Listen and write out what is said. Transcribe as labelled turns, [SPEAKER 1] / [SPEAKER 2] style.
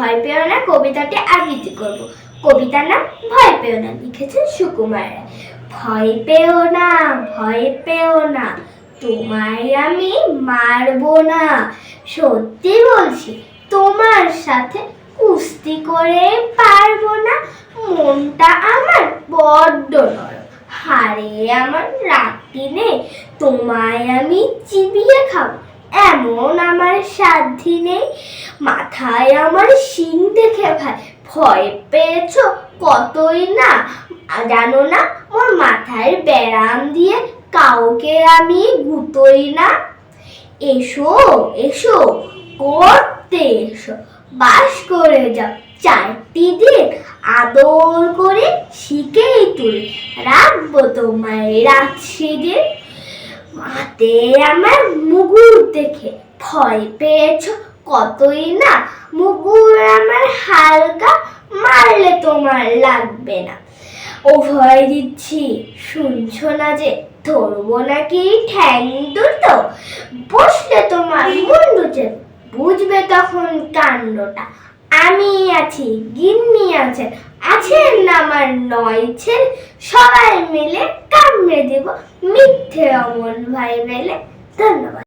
[SPEAKER 1] ভয় পেও না কবিতাটি আবৃত্তি করব। কবিতার নাম ভয় পেও না, লিখেছেন সুকুমার রায়। ভয় পেও না, ভয় পেও না, তোমায় আমি মারবো না। সত্যি বলছি তোমার সাথে কুস্তি করে পারবো না। মনটা আমার বড্ড নরম, হাড়ে আমার রাখি নেই। তোমায় আমি চিবিয়ে খাবো এমন আমার সাধ্যি নেই। মাথায় আমার শিং দেখে ভাই ভয় পেয়েছো কতই না। জানো না মোর মাথায় ব্যারাম দিয়ে কাউকে আমি গুতোই না। এসো এসো করতে এসো, বাস করে যাও 4টি দিন, আদর করে শিখেই তুলে রাখবো তোমায় রাত সেদিন। মাতে আমার মুগুর দেখে ভয় পেয়েছো কতই না। মুগুর আমার হালকা, মারলে তোমার লাগবে না। ও ভয় দিচ্ছি শুনছো না যে, ধরবো নাকি ঠ্যাং দুটো, বসলে তোমার মুন্ডু চেপে বুঝবে তখন কাণ্ডটা। আমি আছি, গিন্নি আছেন, আছেন আমার 9 ছেলে, সবাই মিলে কামড়ে দেব মিথ্যে অমন ভাই বেলে। ধন্যবাদ।